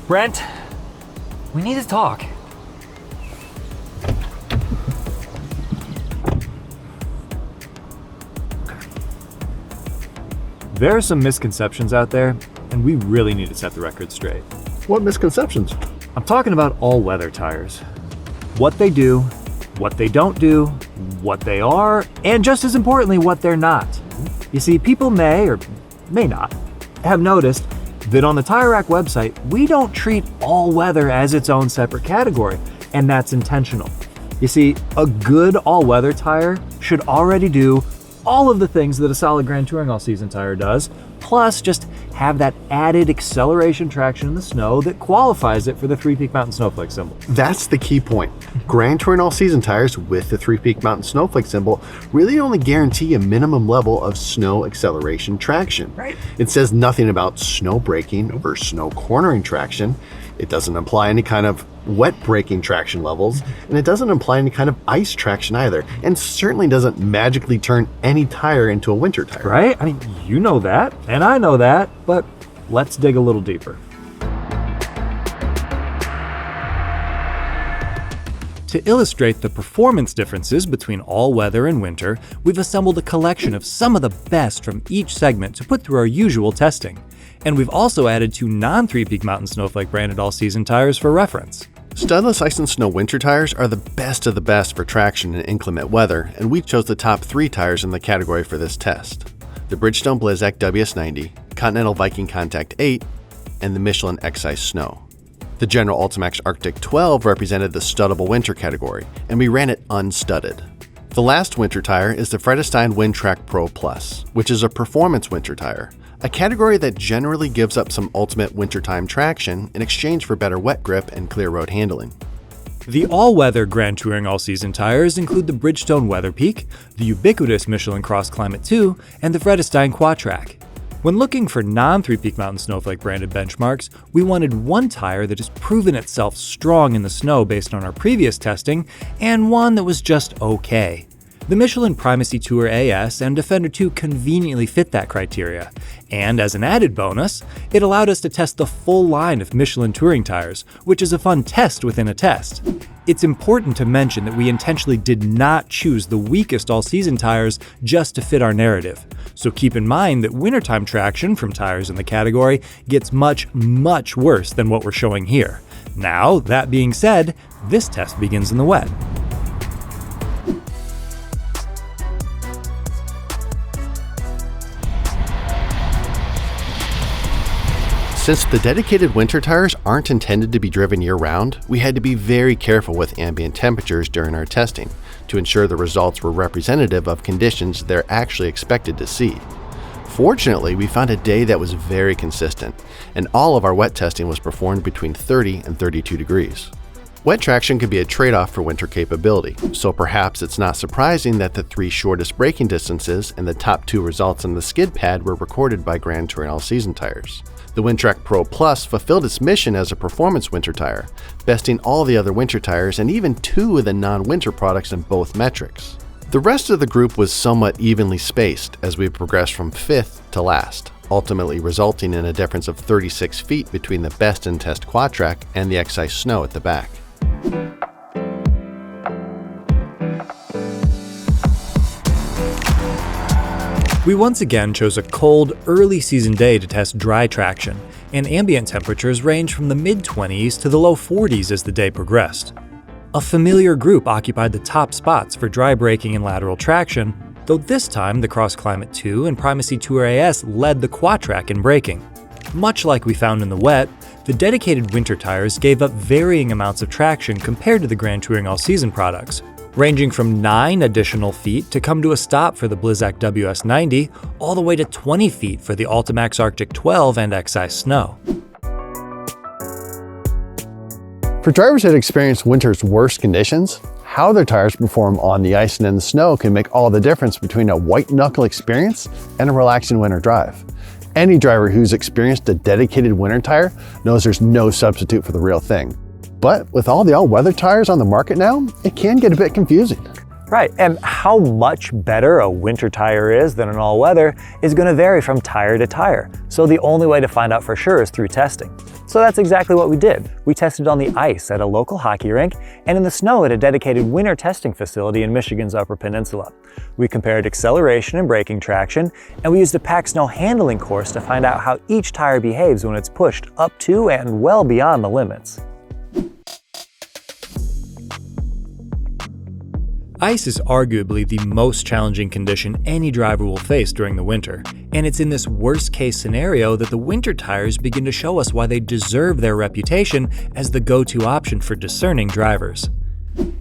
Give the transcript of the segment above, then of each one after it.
Brent, we need to talk. There are some misconceptions out there, and we really need to set the record straight. What misconceptions? I'm talking about all-weather tires. What they do, what they don't do, what they are, and just as importantly, what they're not. You see, people may or may not have noticed that on the Tire Rack website, we don't treat all-weather as its own separate category, and that's intentional. You see, a good all-weather tire should already do all of the things that a solid Grand Touring all-season tire does, plus just have that added acceleration traction in the snow that qualifies it for the Three Peak Mountain Snowflake symbol. That's the key point. Grand Touring all-season tires with the Three Peak Mountain Snowflake symbol really only guarantee a minimum level of snow acceleration traction. Right. It says nothing about snow braking or snow cornering traction. It doesn't imply any kind of wet braking traction levels, and it doesn't imply any kind of ice traction either, and certainly doesn't magically turn any tire into a winter tire. Right? I mean, you know that, and I know that, but let's dig a little deeper. To illustrate the performance differences between all-weather and winter, we've assembled a collection of some of the best from each segment to put through our usual testing. And we've also added 2 non-Three Peak Mountain Snowflake branded all-season tires for reference. Studless Ice and Snow winter tires are the best of the best for traction in inclement weather, and we chose the top 3 tires in the category for this test: the Bridgestone Blizzak WS90, Continental Viking Contact 8, and the Michelin X-Ice Snow. The General Ultimax Arctic 12 represented the studdable winter category, and we ran it unstudded. The last winter tire is the Vredestein Windtrack Pro Plus, which is a performance winter tire, a category that generally gives up some ultimate wintertime traction in exchange for better wet grip and clear road handling. The all-weather Grand Touring all-season tires include the Bridgestone Weather Peak, the ubiquitous Michelin Cross Climate 2, and the Vredestein Quatrack. When looking for non-Three Peak Mountain Snowflake branded benchmarks, we wanted one tire that has proven itself strong in the snow based on our previous testing, and one that was just okay. The Michelin Primacy Tour AS and Defender 2 conveniently fit that criteria, and as an added bonus, it allowed us to test the full line of Michelin touring tires, which is a fun test within a test. It's important to mention that we intentionally did not choose the weakest all-season tires just to fit our narrative, so keep in mind that wintertime traction from tires in the category gets much, much worse than what we're showing here. Now, that being said, this test begins in the wet. Since the dedicated winter tires aren't intended to be driven year-round, we had to be very careful with ambient temperatures during our testing to ensure the results were representative of conditions they're actually expected to see. Fortunately, we found a day that was very consistent, and all of our wet testing was performed between 30 and 32 degrees. Wet traction can be a trade-off for winter capability, so perhaps it's not surprising that the 3 shortest braking distances and the top 2 results on the skid pad were recorded by Grand Touring all-season tires. The Windtrack Pro Plus fulfilled its mission as a performance winter tire, besting all the other winter tires and even 2 of the non-winter products in both metrics. The rest of the group was somewhat evenly spaced as we progressed from 5th to last, ultimately resulting in a difference of 36 feet between the best in test Quatrack and the X-Ice Snow at the back. We once again chose a cold, early season day to test dry traction, and ambient temperatures range from the mid-20s to the low 40s as the day progressed. A familiar group occupied the top spots for dry braking and lateral traction, though this time the Cross Climate 2 and Primacy Tour AS led the Quatrack in braking. Much like we found in the wet, the dedicated winter tires gave up varying amounts of traction compared to the Grand Touring all-season products, ranging from 9 additional feet to come to a stop for the Blizzak WS90, all the way to 20 feet for the Ultimax Arctic 12 and X-Ice Snow. For drivers that experience winter's worst conditions, how their tires perform on the ice and in the snow can make all the difference between a white-knuckle experience and a relaxing winter drive. Any driver who's experienced a dedicated winter tire knows there's no substitute for the real thing. But with all the all-weather tires on the market now, it can get a bit confusing. Right, and how much better a winter tire is than an all-weather is going to vary from tire to tire, so the only way to find out for sure is through testing. So that's exactly what we did. We tested on the ice at a local hockey rink and in the snow at a dedicated winter testing facility in Michigan's Upper Peninsula. We compared acceleration and braking traction, and we used a pack snow handling course to find out how each tire behaves when it's pushed up to and well beyond the limits. Ice is arguably the most challenging condition any driver will face during the winter, and it's in this worst-case scenario that the winter tires begin to show us why they deserve their reputation as the go-to option for discerning drivers.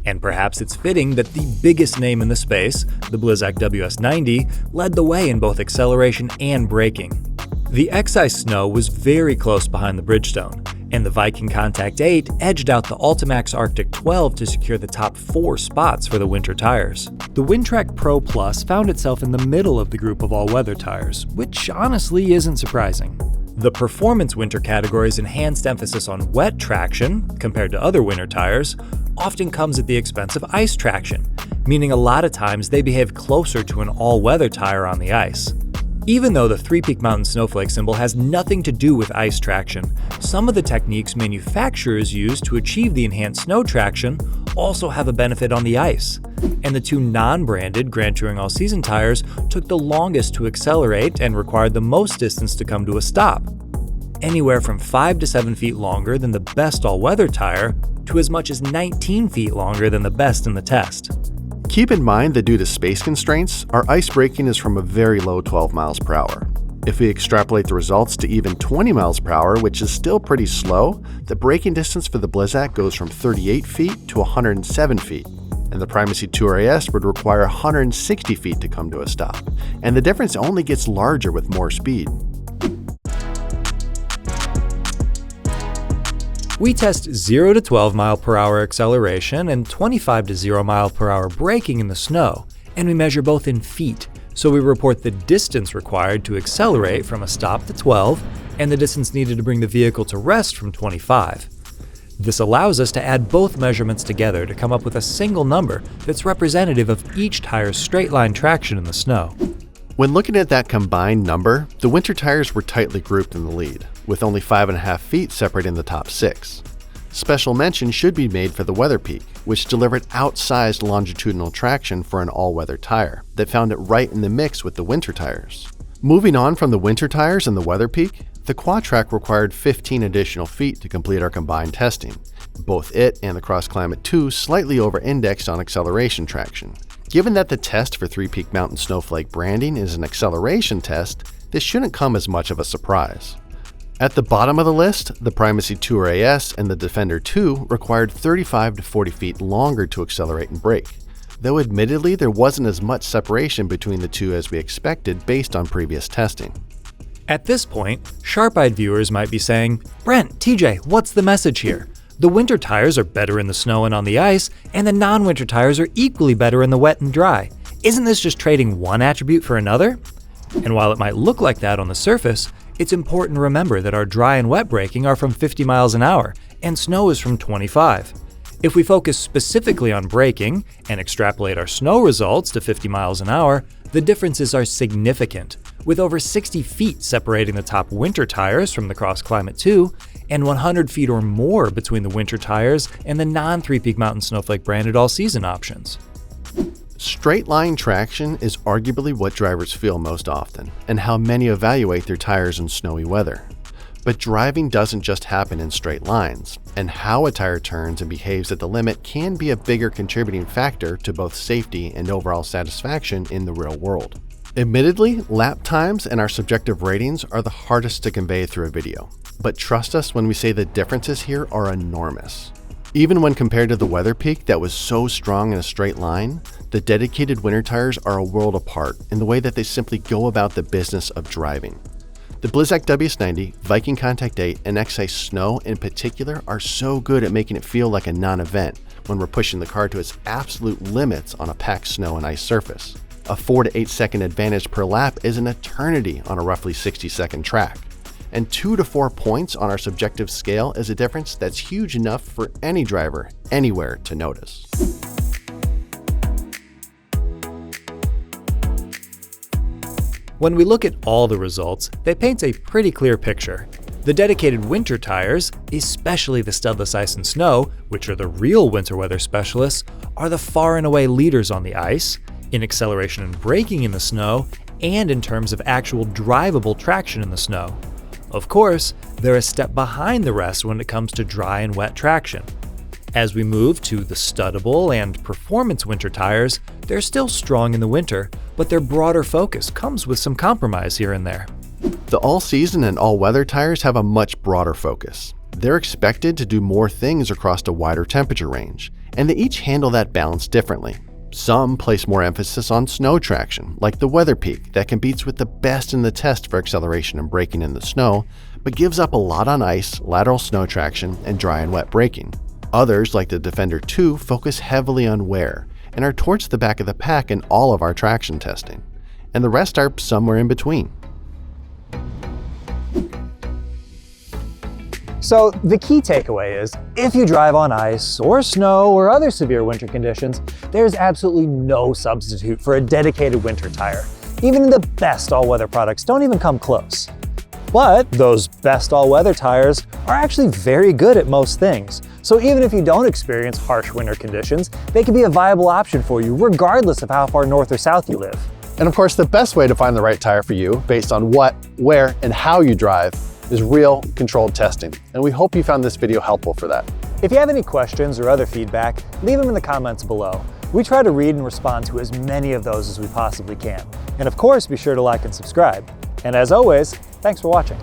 And perhaps it's fitting that the biggest name in the space, the Blizzak WS90, led the way in both acceleration and braking. The X-Ice Snow was very close behind the Bridgestone, and the Viking Contact 8 edged out the Ultimax Arctic 12 to secure the top 4 spots for the winter tires. The Wintrack Pro Plus found itself in the middle of the group of all-weather tires, which honestly isn't surprising. The performance winter category's enhanced emphasis on wet traction, compared to other winter tires, often comes at the expense of ice traction, meaning a lot of times they behave closer to an all-weather tire on the ice. Even though the Three Peak Mountain snowflake symbol has nothing to do with ice traction, some of the techniques manufacturers use to achieve the enhanced snow traction also have a benefit on the ice. And the two non-branded Grand Touring All-Season tires took the longest to accelerate and required the most distance to come to a stop. Anywhere from 5 to 7 feet longer than the best all-weather tire to as much as 19 feet longer than the best in the test. Keep in mind that due to space constraints, our ice braking is from a very low 12 miles per hour. If we extrapolate the results to even 20 miles per hour, which is still pretty slow, the braking distance for the Blizzak goes from 38 feet to 107 feet, and the Primacy Tour AS would require 160 feet to come to a stop, and the difference only gets larger with more speed. We test 0 to 12 mile per hour acceleration and 25 to 0 mile per hour braking in the snow, and we measure both in feet, so we report the distance required to accelerate from a stop to 12 and the distance needed to bring the vehicle to rest from 25. This allows us to add both measurements together to come up with a single number that's representative of each tire's straight-line traction in the snow. When looking at that combined number, the winter tires were tightly grouped in the lead, with only 5.5 feet separating the top 6. Special mention should be made for the Weather Peak, which delivered outsized longitudinal traction for an all-weather tire that found it right in the mix with the winter tires. Moving on from the winter tires and the Weather Peak, the Quad-Track required 15 additional feet to complete our combined testing. Both it and the Cross Climate 2 slightly over-indexed on acceleration traction. Given that the test for Three Peak Mountain Snowflake branding is an acceleration test, this shouldn't come as much of a surprise. At the bottom of the list, the Primacy Tour AS and the Defender 2 required 35 to 40 feet longer to accelerate and brake, though admittedly there wasn't as much separation between the two as we expected based on previous testing. At this point, sharp-eyed viewers might be saying, "Brent, TJ, what's the message here? The winter tires are better in the snow and on the ice, and the non-winter tires are equally better in the wet and dry. Isn't this just trading one attribute for another?" And while it might look like that on the surface, it's important to remember that our dry and wet braking are from 50 miles an hour, and snow is from 25. If we focus specifically on braking and extrapolate our snow results to 50 miles an hour, the differences are significant, with over 60 feet separating the top winter tires from the Cross Climate 2, and 100 feet or more between the winter tires and the non-Three Peak Mountain Snowflake branded all-season options. Straight line traction is arguably what drivers feel most often, and how many evaluate their tires in snowy weather. But driving doesn't just happen in straight lines, and how a tire turns and behaves at the limit can be a bigger contributing factor to both safety and overall satisfaction in the real world. Admittedly, lap times and our subjective ratings are the hardest to convey through a video, but trust us when we say the differences here are enormous. Even when compared to the Weather Peak that was so strong in a straight line, the dedicated winter tires are a world apart in the way that they simply go about the business of driving. The Blizzak WS90, Viking Contact 8, and X-Ice Snow in particular are so good at making it feel like a non-event when we're pushing the car to its absolute limits on a packed snow and ice surface. A 4 to 8 second advantage per lap is an eternity on a roughly 60-second track. And 2 to 4 points on our subjective scale is a difference that's huge enough for any driver anywhere to notice. When we look at all the results, they paint a pretty clear picture. The dedicated winter tires, especially the studless ice and snow, which are the real winter weather specialists, are the far and away leaders on the ice, in acceleration and braking in the snow, and in terms of actual drivable traction in the snow. Of course, they're a step behind the rest when it comes to dry and wet traction. As we move to the studdable and performance winter tires, they're still strong in the winter, but their broader focus comes with some compromise here and there. The all-season and all-weather tires have a much broader focus. They're expected to do more things across a wider temperature range, and they each handle that balance differently. Some place more emphasis on snow traction, like the Weather Peak that competes with the best in the test for acceleration and braking in the snow, but gives up a lot on ice, lateral snow traction, and dry and wet braking. Others, like the Defender 2, focus heavily on wear and are towards the back of the pack in all of our traction testing, and the rest are somewhere in between. So the key takeaway is, if you drive on ice or snow or other severe winter conditions, there's absolutely no substitute for a dedicated winter tire. Even the best all-weather products don't even come close. But those best all-weather tires are actually very good at most things. So even if you don't experience harsh winter conditions, they can be a viable option for you regardless of how far north or south you live. And of course, the best way to find the right tire for you, based on what, where, and how you drive, is real controlled testing. And we hope you found this video helpful for that. If you have any questions or other feedback, leave them in the comments below. We try to read and respond to as many of those as we possibly can. And of course, be sure to like and subscribe. And as always, thanks for watching.